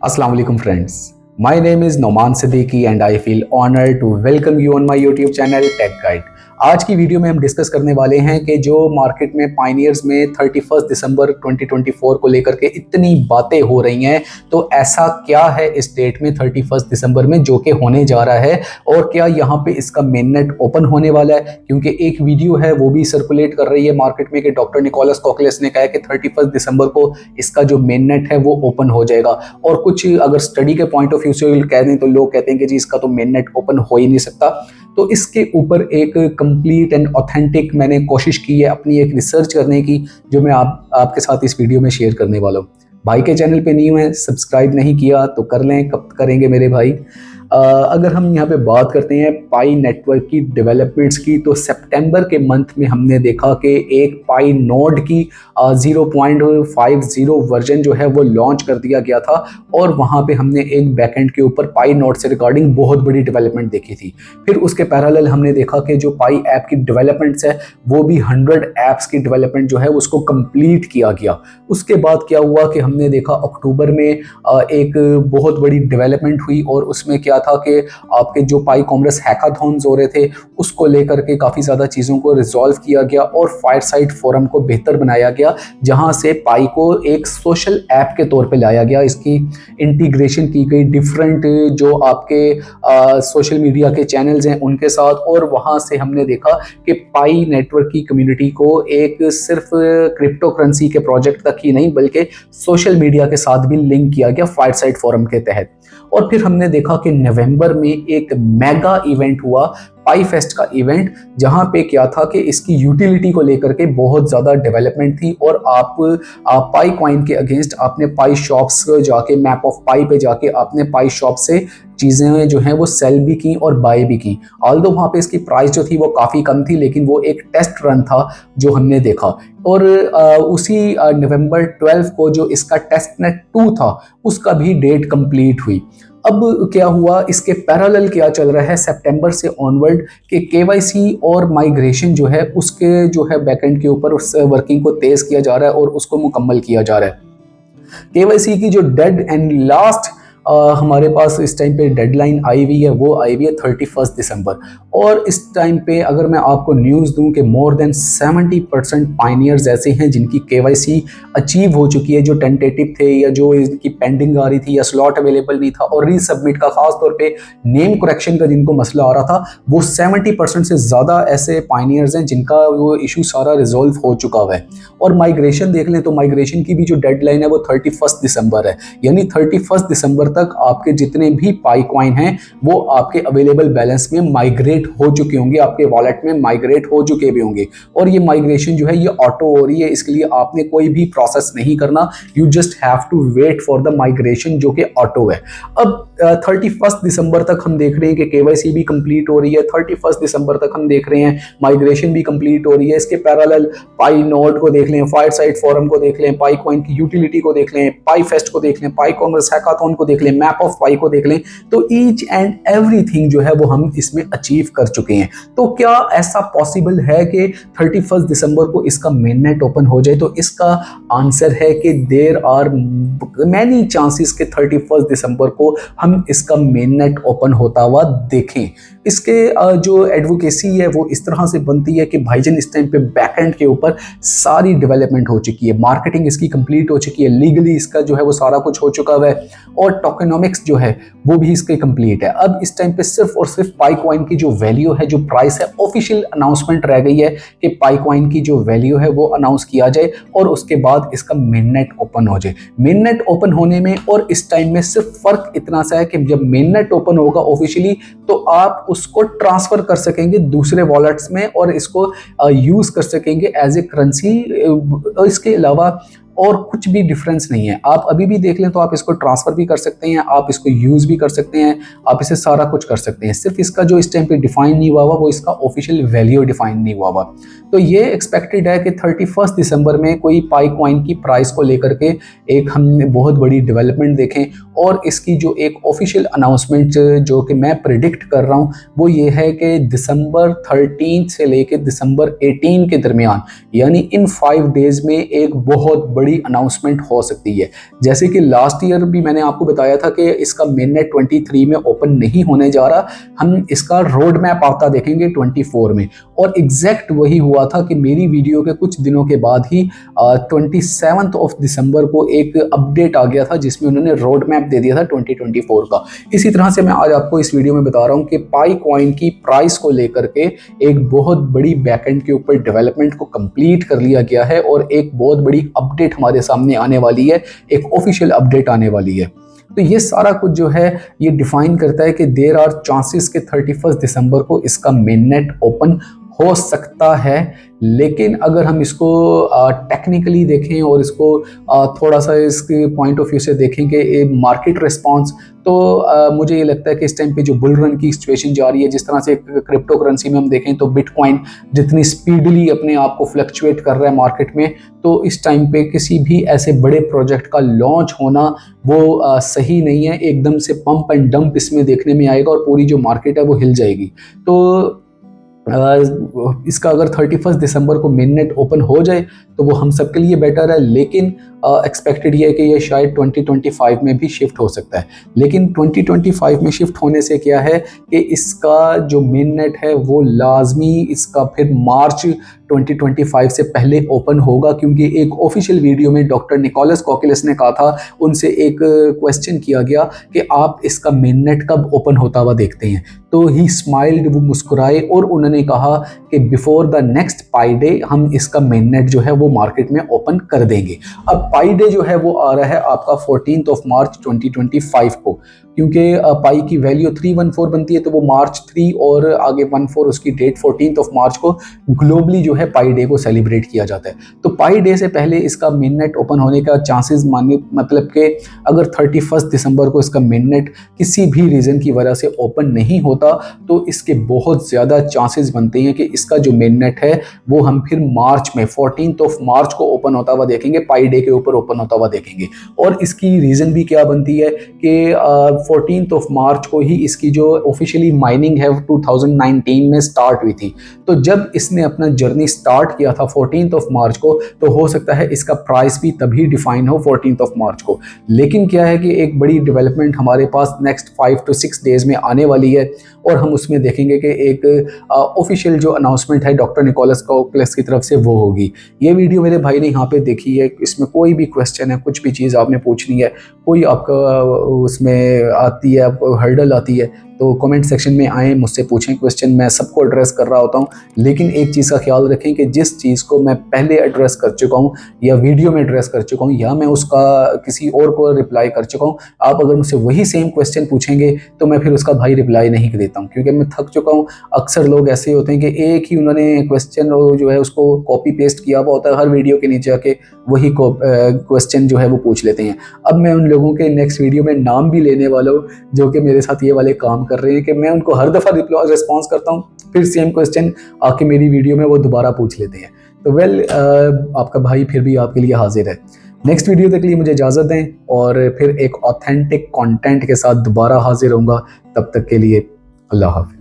Assalamu alaikum friends. My name is Noman Siddiqui and I feel honored to welcome you on my YouTube channel Tech Guide. आज की video में हम discuss करने वाले हैं कि जो मार्केट में पायनियर्स में 31 दिसंबर 2024 को लेकर के इतनी बातें हो रही हैं, तो ऐसा क्या है इस डेट में 31 दिसंबर में जो कि होने जा रहा है और क्या यहाँ पे इसका मेननेट ओपन होने वाला है। क्योंकि एक वीडियो है वो भी सर्कुलेट कर रही है मार्केट में कि डॉक्टर निकोलस कोकलेस ने कहा है कि 31 दिसंबर को इसका जो मेननेट है वो ओपन हो जाएगा। और कुछ अगर स्टडी के पॉइंट ऑफ व्यू से कह दें तो लोग कहते हैं कि जी इसका तो मेननेट ओपन हो ही नहीं सकता। तो इसके ऊपर एक कंप्लीट एंड ऑथेंटिक मैंने कोशिश की है अपनी एक रिसर्च करने की, जो मैं आपके साथ इस वीडियो में शेयर करने वाला हूँ। भाई के चैनल पे न्यू है, सब्सक्राइब नहीं किया तो कर लें, कब करेंगे मेरे भाई। अगर हम यहाँ पे बात करते हैं पाई नेटवर्क की डेवलपमेंट्स की, तो सितंबर के मंथ में हमने देखा कि एक पाई नोड की 0.50 वर्जन जो है वो लॉन्च कर दिया गया था और वहाँ पे हमने एक बैकएंड के ऊपर पाई नोड से रिगार्डिंग बहुत बड़ी डेवलपमेंट देखी थी। फिर उसके पैरेलल हमने देखा कि जो पाई ऐप की डेवलपमेंट्स है वो भी 100 ऐप्स की डेवलपमेंट जो है उसको कंप्लीट किया गया। उसके बाद क्या हुआ कि हमने देखा अक्टूबर में एक बहुत बड़ी डेवलपमेंट हुई और उसमें क्या था कि आपके जो पाई कॉमर्स हैकाथॉन्स हो रहे थे उसको लेकर के काफ़ी ज़्यादा चीज़ों को रिजॉल्व किया गया और फायरसाइट फोरम को बेहतर बनाया गया, जहां से पाई को एक सोशल ऐप के तौर पे लाया गया। इसकी इंटीग्रेशन की गई डिफरेंट जो आपके सोशल मीडिया के चैनल्स हैं उनके साथ, और वहां से हमने देखा कि पाई नेटवर्क की कम्युनिटी को एक सिर्फ क्रिप्टो करेंसी के प्रोजेक्ट तक ही नहीं बल्कि सोशल मीडिया के साथ भी लिंक किया गया फायरसाइट फोरम के तहत। और फिर हमने देखा कि नवंबर में एक मेगा इवेंट हुआ, पाई फेस्ट का इवेंट, जहां पे क्या था कि इसकी यूटिलिटी को लेकर के बहुत ज़्यादा डेवलपमेंट थी और आप पाई कॉइन के अगेंस्ट आपने पाई शॉप्स जाके मैप ऑफ पाई पे जाके आपने पाई शॉप से चीज़ें जो हैं वो सेल भी की और बाय भी की। ऑल्दो वहाँ पे इसकी प्राइस जो थी वो काफ़ी कम थी, लेकिन वो एक टेस्ट रन था जो हमने देखा। और उसी नवंबर 12 को जो इसका टेस्ट नेट 2 था उसका भी डेट कंप्लीट हुई। अब क्या हुआ, इसके पैरेलल क्या चल रहा है सितंबर से ऑनवर्ड के केवाईसी और माइग्रेशन जो है उसके जो है बैकएंड के ऊपर उस वर्किंग को तेज किया जा रहा है और उसको मुकम्मल किया जा रहा है। केवाईसी की जो डेड एंड लास्ट हमारे पास इस टाइम पे डेडलाइन आई हुई है वो आई हुई है 31 दिसंबर। और इस टाइम पे अगर मैं आपको न्यूज़ दूं कि मोर देन 70% पायनियर्स ऐसे हैं जिनकी केवाईसी अचीव हो चुकी है, जो टेंटेटिव थे या जो इनकी पेंडिंग आ रही थी या स्लॉट अवेलेबल नहीं था और रीसबमिट का खास तौर पे नेम करेक्शन का जिनको मसला आ रहा था, वो 70% से ज़्यादा ऐसे पायनियर्स हैं जिनका वो इशू सारा रिजॉल्व हो चुका हुआ है। और माइग्रेशन देख लें तो माइग्रेशन की भी जो डेडलाइन है वो 31 दिसंबर है, यानी 31 दिसंबर तक आपके जितने भी पाई कॉइन हैं वो आपके अवेलेबल बैलेंस में माइग्रेट हो चुके होंगे, आपके वॉलेट में माइग्रेट हो चुके भी होंगे। और ये माइग्रेशन जो है ये ऑटो हो रही है, इसके लिए आपने कोई भी प्रोसेस नहीं करना, you just have to wait for the migration जो कि ऑटो है। अब 31 दिसंबर तक हम देख रहे हैं कि केवाईसी भी कंप्लीट हो रही है, 31 दिसंबर तक हम देख रहे हैं माइग्रेशन भी कंप्लीट हो रही है। इसके पैरेलल पाई नोड को देख लें, फायरसाइट फोरम को देख लें, पाई कॉइन की यूटिलिटी को देख लें, पाई फेस्ट को देख लें, पाई कॉमर्स हैकाथॉन को देख लें, मैप ऑफ पाई को देख लें, तो ईच एंड एवरीथिंग जो है वो हम इसमें अचीव कर चुके हैं। तो क्या ऐसा पॉसिबल है कि 31 दिसंबर को इसका मेननेट ओपन हो जाए? तो इसका आंसर है कि देयर आर मैनी चांसेस कि 31 दिसंबर को हम इसका मेननेट ओपन होता हुआ देखें। इसके जो एडवोकेसी है वो इस तरह से बनती है कि भाईजान इस टाइम पे बैकएंड के ऊपर सारी डेवलपमेंट हो चुकी है, मार्केटिंग इसकी कंप्लीट हो चुकी है, लीगली इसका जो है वो सारा कुछ हो चुका है और टोकेनोमिक्स जो है वो भी इसके कंप्लीट है। अब इस टाइम पे सिर्फ और सिर्फ पाई कॉइन की जो वैल्यू है, जो प्राइस है, ऑफिशियल अनाउंसमेंट रह गई है कि पाई कॉइन की जो वैल्यू है वो अनाउंस किया जाए और उसके बाद इसका मेननेट ओपन हो जाए। मेननेट ओपन होने में और इस टाइम में सिर्फ फर्क इतना सा है कि जब मेननेट ओपन होगा ऑफिशियली तो आप उसको ट्रांसफर कर सकेंगे दूसरे वॉलेट्स में और इसको यूज कर सकेंगे एज ए करेंसी। इसके अलावा और कुछ भी डिफरेंस नहीं है। आप अभी भी देख लें तो आप इसको ट्रांसफर भी कर सकते हैं, आप इसको यूज भी कर सकते हैं, आप इसे सारा कुछ कर सकते हैं। सिर्फ इसका जो इस टाइम पे डिफाइन नहीं हुआ वो इसका ऑफिशियल वैल्यू डिफाइन नहीं हुआ। तो ये एक्सपेक्टेड है कि 31 दिसंबर में कोई पाई कॉइन की प्राइस को लेकर के एक हमने बहुत बड़ी डेवलपमेंट देखें और इसकी जो एक ऑफिशियल अनाउंसमेंट जो कि मैं प्रिडिक्ट कर रहा हूँ वो ये है कि दिसंबर 13 से लेकर दिसंबर 18 के दरमियान, यानी इन 5 डेज में एक बहुत बड़ी बड़ी अनाउंसमेंट हो सकती है। जैसे कि लास्ट ईयर भी मैंने आपको बताया था कि इसका मेन नेट 23 में ओपन नहीं होने जा रहा, हम इसका रोड मैप आता देखेंगे 24 में, और एग्जैक्ट वही हुआ था कि मेरी वीडियो के कुछ दिनों के बाद ही 27 दिसंबर को एक अपडेट आ गया था जिसमें उन्होंने रोड मैप दे दिया था 2024 का। इसी तरह से मैं आज आपको इस वीडियो में बता रहा हूं कि पाई कॉइन की प्राइस को लेकर के एक बहुत बड़ी बैकएंड के ऊपर डेवलपमेंट को कंप्लीट कर लिया गया है और एक बहुत बड़ी अपडेट हमारे सामने आने वाली है, एक ऑफिशियल अपडेट आने वाली है। तो ये सारा कुछ जो है ये डिफाइन करता है कि देयर आर चांसेस के 31 दिसंबर को इसका मेन नेट ओपन हो सकता है। लेकिन अगर हम इसको टेक्निकली देखें और इसको थोड़ा सा इसके पॉइंट ऑफ व्यू से देखें कि मार्केट रिस्पांस, तो मुझे ये लगता है कि इस टाइम पे जो बुल रन की सिचुएशन जा रही है, जिस तरह से क्रिप्टो करेंसी में हम देखें तो बिटकॉइन जितनी स्पीडली अपने आप को फ्लक्चुएट कर रहा है मार्केट में, तो इस टाइम पे किसी भी ऐसे बड़े प्रोजेक्ट का लॉन्च होना वो सही नहीं है। एकदम से पंप एंड डंप इसमें देखने में आएगा और पूरी जो मार्केट है वो हिल जाएगी। तो इसका अगर 31 दिसंबर को मेन नेट ओपन हो जाए तो वो हम सबके लिए बेटर है, लेकिन एक्सपेक्टेड ये है कि ये शायद 2025 में भी शिफ्ट हो सकता है। लेकिन 2025 में शिफ्ट होने से क्या है कि इसका जो मेन नेट है वो लाजमी इसका फिर मार्च 2025 से पहले ओपन होगा, क्योंकि एक ऑफिशियल वीडियो में डॉक्टर निकोलस कोकिलस ने कहा था, उनसे एक क्वेश्चन किया गया कि आप इसका मेन नेट कब ओपन होता हुआ देखते हैं, तो ही स्माइल्ड, वो मुस्कुराए और उन्होंने कहा कि before the next pi day हम इसका मेन नेट जो है वो मार्केट में ओपन कर देंगे। अब पाई डे जो है वो आ रहा है आपका 14 मार्च 2025 को, क्योंकि पाई की वैल्यू 314 बनती है, तो वो मार्च 3 और आगे 14 उसकी डेट 14 मार्च को ग्लोबली जो है पाई डे को सेलिब्रेट किया जाता है। तो पाई डे से पहले इसका मेन नेट ओपन होने का चांसेस मानिए, मतलब कि अगर 31 दिसंबर को इसका मेन नेट किसी भी रीज़न की वजह से ओपन नहीं होता तो इसके बहुत ज़्यादा चांसेस बनते हैं कि इसका जो मेन नेट है वो हम फिर मार्च में 14 मार्च को ओपन होता हुआ देखेंगे, पाई डे के ऊपर ओपन होता हुआ देखेंगे। और इसकी रीज़न भी क्या बनती है कि 14 मार्च को ही इसकी जो ऑफिशियली माइनिंग है 2019 में स्टार्ट हुई थी। तो जब इसने अपना जर्नी स्टार्ट किया था 14 मार्च को, तो हो सकता है इसका प्राइस भी तभी डिफाइन हो 14 मार्च को। लेकिन क्या है कि एक बड़ी डेवलपमेंट हमारे पास नेक्स्ट 5 to 6 डेज में आने वाली है और हम उसमें देखेंगे कि एक ऑफिशियल जो अनाउंसमेंट है डॉक्टर निकोलस कोकिलस की तरफ से वो होगी। ये वीडियो मेरे भाई ने यहाँ पे देखी है, इसमें कोई भी क्वेश्चन है, कुछ भी चीज़ आपने पूछनी है, कोई आपका उसमें आती है, आपको हर्डल आती है, तो कमेंट सेक्शन में आएँ, मुझसे पूछें क्वेश्चन, मैं सबको एड्रेस कर रहा होता हूँ। लेकिन एक चीज़ का ख्याल रखें कि जिस चीज़ को मैं पहले एड्रेस कर चुका हूँ या वीडियो में एड्रेस कर चुका हूँ या मैं उसका किसी और को रिप्लाई कर चुका हूँ, आप अगर मुझसे वही सेम क्वेश्चन पूछेंगे तो मैं फिर उसका भाई रिप्लाई नहीं देता हूँ, क्योंकि मैं थक चुका हूँ। अक्सर लोग ऐसे होते हैं कि एक ही उन्होंने क्वेश्चन जो है उसको कॉपी पेस्ट किया हुआ होता है, हर वीडियो के नीचे आके वही क्वेश्चन जो है वो पूछ लेते हैं। अब मैं उन लोगों के नेक्स्ट वीडियो में नाम भी लेने वाला हूँ जो कि मेरे साथ ये वाले काम कर रहे हैं कि मैं उनको हर दफ़ा रिस्पॉन्स करता हूँ, फिर सेम क्वेश्चन आके मेरी वीडियो में वो दोबारा पूछ लेते हैं। तो आपका भाई फिर भी आपके लिए हाजिर है। नेक्स्ट वीडियो तक के लिए मुझे इजाज़त दें और फिर एक ऑथेंटिक कंटेंट के साथ दोबारा हाजिर होऊंगा। तब तक के लिए अल्लाह हाफ़िज़।